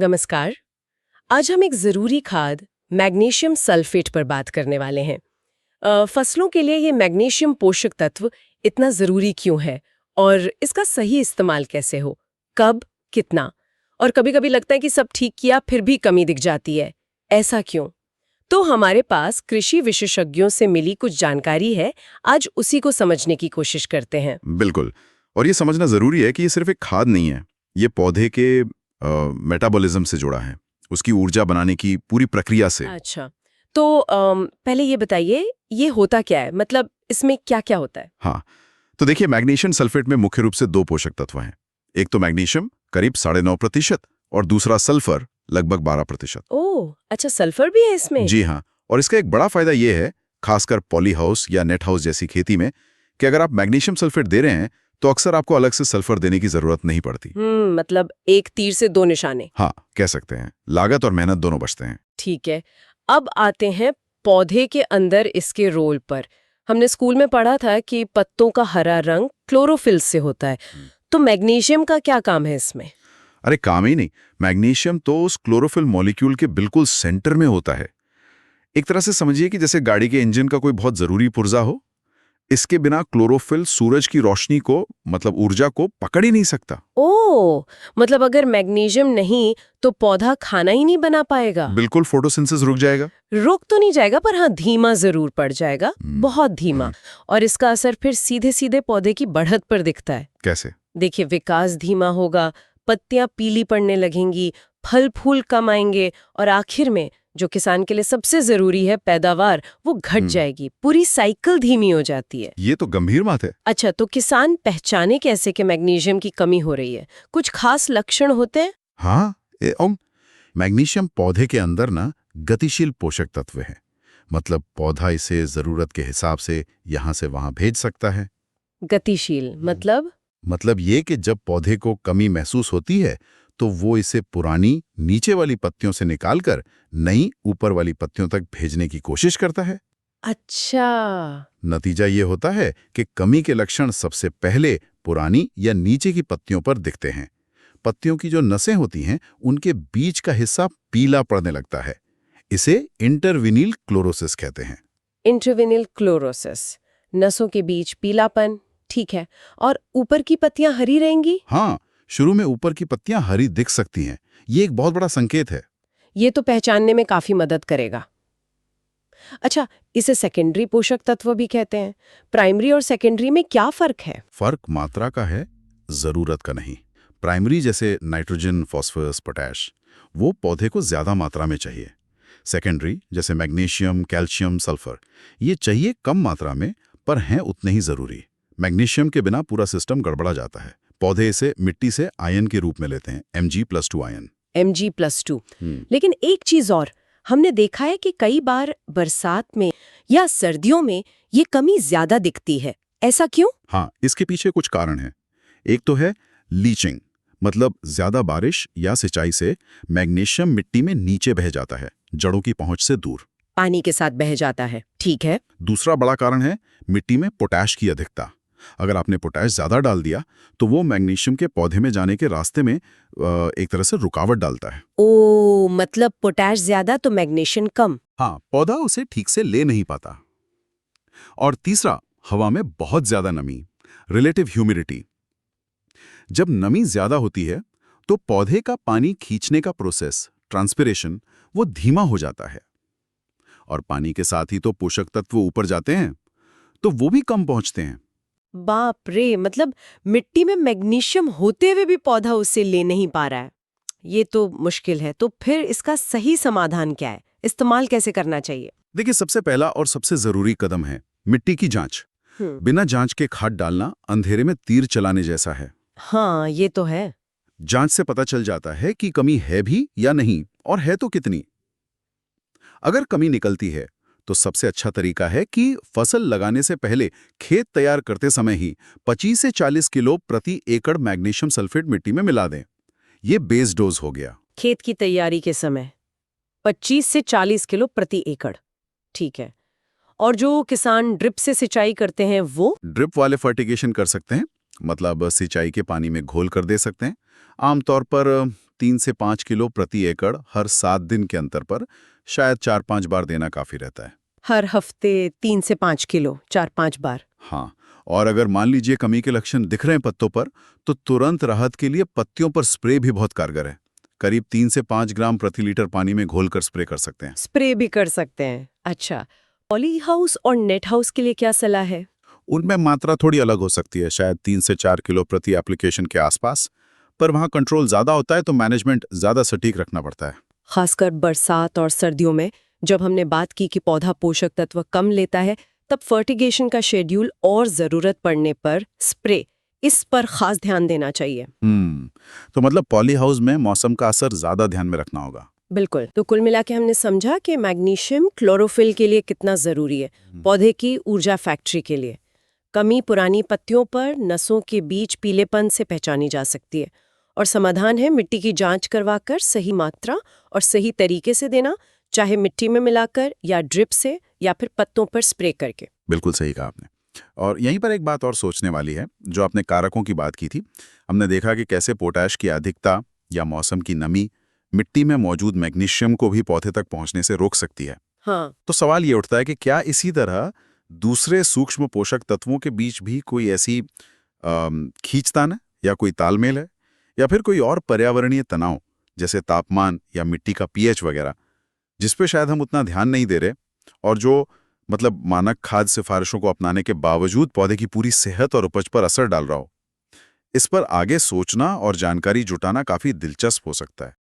नमस्कार। आज हम एक ज़रूरी खाद मैग्नीशियम सल्फेट पर बात करने वाले हैं। फसलों के लिए ये मैग्नीशियम पोषक तत्व इतना ज़रूरी क्यों है और इसका सही इस्तेमाल कैसे हो, कब, कितना? और कभी-कभी लगता है कि सब ठीक किया फिर भी कमी दिख जाती है। ऐसा क्यों? तो हमारे पास कृषि विशेषज्ञों से मिली कुछ जानकारी है, आज उसी को समझने की कोशिश करते हैं। बिल्कुल। और ये समझना जरूरी है कि ये सिर्फ एक खाद नहीं है। ये पौधे के मेटाबॉलिज्म से जुड़ा है, उसकी ऊर्जा बनाने की पूरी प्रक्रिया से। अच्छा, तो पहले ये बताइए, ये होता क्या है? मतलब इसमें क्या-क्या होता है? हाँ, तो देखिए, मैग्नीशियम सल्फेट में मुख्य रूप से दो पोषक तत्व हैं। एक तो मैग्नीशियम करीब 9.5% और दूसरा सल्फर लगभग 12%। ओह! अच्छा, सल्फर भी है इसमें? जी हाँ, और इसका एक बड़ा फायदा ये है, खासकर पॉली हाउस या नेट हाउस जैसी खेती में, कि अगर आप मैग्नीशियम सल्फेट दे रहे हैं तो अक्सर आपको अलग से सल्फर देने की जरूरत नहीं पड़ती। मतलब एक तीर से दो निशाने। हाँ, कह सकते हैं, लागत और मेहनत दोनों बचते हैं। ठीक है। अब आते हैं पौधे के अंदर इसके रोल पर। हमने स्कूल में पढ़ा था कि पत्तों का हरा रंग क्लोरोफिल से होता है। तो मैग्नीशियम का क्या काम है इसमें? अरे काम ही नहीं, मैग्नीशियम तो उस क्लोरोफिल मॉलिक्यूल के बिल्कुल सेंटर में होता है। एक तरह से समझिए कि जैसे गाड़ी के इंजन का कोई बहुत जरूरी पुर्जा हो। इसके बिना क्लोरोफिल सूरज की रोशनी को, मतलब ऊर्जा को, पकड़ ही नहीं सकता। ओह! मतलब अगर मैग्नीशियम नहीं तो पौधा खाना ही नहीं बना पाएगा। बिल्कुल, फोटोसिंथेसिस रुक जाएगा। रुक तो नहीं जाएगा पर हाँ धीमा जरूर पड़ जाएगा, बहुत धीमा। और इसका असर फिर सीधे-सीधे पौधे की बढ़त पर दिखता है। कैसे? देखिए, विकास धीमा होगा, पत्तियां पीली पड़ने लगेंगी, फल फूल कम आएंगे और आखिर में जो किसान के लिए सबसे जरूरी है, पैदावार, वो घट जाएगी। पूरी साइकिल धीमी हो जाती है। ये तो गंभीर बात है। अच्छा, तो किसान पहचाने कैसे कि मैग्नीशियम की कमी हो रही है? कुछ खास लक्षण होते हैं? हाँ, मैग्नीशियम पौधे के अंदर ना गतिशील पोषक तत्व है। मतलब पौधा इसे जरूरत के हिसाब से यहाँ से वहां भेज सकता है। गतिशील मतलब ये कि जब पौधे को कमी महसूस होती है तो वो इसे पुरानी नीचे वाली पत्तियों से निकालकर नई ऊपर वाली पत्तियों तक भेजने की कोशिश करता है। अच्छा। नतीजा ये होता है कि कमी के लक्षण सबसे पहले पुरानी या नीचे की पत्तियों पर दिखते हैं। पत्तियों की जो नसें होती हैं, उनके बीच का हिस्सा पीला पड़ने लगता है। इसे इंटरविनील क्लोरोसिस कहते हैं। इंट्राविनल क्लोरोसिस, नसों के बीच पीलापन, ठीक है। और ऊपर की पत्तियां हरी रहेंगी? हाँ, शुरू में ऊपर की पत्तियां हरी दिख सकती हैं। ये एक बहुत बड़ा संकेत है। ये तो पहचानने में काफी मदद करेगा। अच्छा, इसे सेकेंडरी पोषक तत्व भी कहते हैं। प्राइमरी और सेकेंडरी में क्या फर्क है? फर्क मात्रा का है, जरूरत का नहीं। प्राइमरी जैसे नाइट्रोजन, फास्फोरस, पोटैश, वो पौधे को ज्यादा मात्रा में चाहिए। सेकेंडरी जैसे मैग्नीशियम, कैल्शियम, सल्फर, ये चाहिए कम मात्रा में पर हैं उतने ही जरूरी। मैग्नीशियम के बिना पूरा सिस्टम गड़बड़ा जाता है। पौधे इसे मिट्टी से आयन के रूप में लेते हैं, Mg+2 आयन। Mg+2। लेकिन एक चीज और, हमने देखा है कि कई बार बरसात में या सर्दियों में ये कमी ज्यादा दिखती है। ऐसा क्यों? हाँ, इसके पीछे कुछ कारण हैं। एक तो है लीचिंग, मतलब ज्यादा बारिश या सिंचाई से मैग्नीशियम मिट्टी में नीचे बह जाता है, जड़ों की पहुंच से दूर। पानी के साथ बह जाता है, ठीक है। दूसरा बड़ा कारण है मिट्टी में पोटैश की अधिकता। अगर आपने पोटैश ज्यादा डाल दिया तो वो मैग्नीशियम के पौधे में जाने के रास्ते में एक तरह से रुकावट डालता है। ओ, मतलब पोटैश ज्यादा तो मैग्नीशियम कम। हाँ, पौधा उसे ठीक से ले नहीं पाता। और तीसरा, हवा में बहुत ज्यादा नमी, रिलेटिव ह्यूमिडिटी। जब नमी ज्यादा होती है तो पौधे का पानी खींचने का प्रोसेस, ट्रांसपिरेशन, वो धीमा हो जाता है। और पानी के साथ ही तो पोषक तत्व ऊपर जाते हैं, तो वो भी कम पहुंचते हैं। बाप रे, मतलब मिट्टी में मैग्नीशियम होते हुए भी पौधा उसे ले नहीं पा रहा है। ये तो मुश्किल है। तो फिर इसका सही समाधान क्या है? इस्तेमाल कैसे करना चाहिए? देखिए, सबसे पहला और सबसे जरूरी कदम है मिट्टी की जांच। बिना जांच के खाद डालना अंधेरे में तीर चलाने जैसा है। हाँ, ये तो है। जांच से पता चल जाता है कि कमी है भी या नहीं, और है तो कितनी। अगर कमी निकलती है तो सबसे अच्छा तरीका है कि फसल लगाने से पहले खेत तैयार करते समय ही 25 से 40 किलो प्रति एकड़ मैग्नीशियम सल्फेट मिट्टी में मिला दें। ये बेस डोज हो गया। खेत की तैयारी के समय 25 से 40 किलो प्रति एकड़, ठीक है। और जो किसान ड्रिप से सिंचाई करते हैं वो? ड्रिप वाले फर्टिगेशन कर सकते हैं, मतलब सिंचाई के पानी में घोल कर दे सकते हैं। आमतौर पर 3 से 5 किलो प्रति एकड़ हर 7 दिन के अंतर पर शायद 4-5 बार देना काफी रहता है। हर हफ्ते 3 से 5 किलो 4-5 बार। हाँ, और अगर मान लीजिए कमी के लक्षण दिख रहे हैं पत्तों पर, तो तुरंत राहत के लिए पत्तियों पर स्प्रे भी बहुत कारगर है। करीब 3 से 5 ग्राम प्रति लीटर पानी में घोलकर स्प्रे कर सकते हैं। स्प्रे भी कर सकते हैं। अच्छा, पॉली हाउस और नेट हाउस के लिए क्या सलाह है? उनमें मात्रा थोड़ी अलग हो सकती है, शायद 3 से 4 किलो प्रति एप्लीकेशन के आसपास, पर वहाँ कंट्रोल ज्यादा होता है तो मैनेजमेंट ज्यादा सटीक रखना पड़ता है। खासकर बरसात और सर्दियों में जब हमने बात की कि पौधा पोषक तत्व कम लेता है, तब फर्टिगेशन का शेड्यूल और जरूरत पड़ने पर स्प्रे, इस पर खास ध्यान देना चाहिए। तो मतलब पॉली हाउस में मौसम का असर ज्यादा ध्यान में रखना होगा। बिल्कुल। तो कुल मिला के हमने समझा कि मैग्नीशियम क्लोरोफिल के लिए कितना जरूरी है, पौधे की ऊर्जा फैक्ट्री के लिए। कमी पुरानी पत्तियों पर नसों के बीच पीलेपन से पहचानी जा सकती है, और समाधान है मिट्टी की जांच करवाकर सही मात्रा और सही तरीके से देना, चाहे मिट्टी में मिलाकर या ड्रिप से या फिर पत्तों पर स्प्रे करके। बिल्कुल सही कहा आपने। और यहीं पर एक बात और सोचने वाली है, जो आपने कारकों की बात की थी। हमने देखा कि कैसे पोटैश की अधिकता या मौसम की नमी मिट्टी में मौजूद मैग्नीशियम को भी पौधे तक पहुंचने से रोक सकती है। हाँ, तो सवाल ये उठता है कि क्या इसी तरह दूसरे सूक्ष्म पोषक तत्वों के बीच भी कोई ऐसी खींचतान है या कोई तालमेल है, या फिर कोई और पर्यावरणीय तनाव जैसे तापमान या मिट्टी का पीएच वगैरह, जिस पे शायद हम उतना ध्यान नहीं दे रहे, और जो मतलब मानक खाद्य सिफारिशों को अपनाने के बावजूद पौधे की पूरी सेहत और उपज पर असर डाल रहा हो। इस पर आगे सोचना और जानकारी जुटाना काफी दिलचस्प हो सकता है।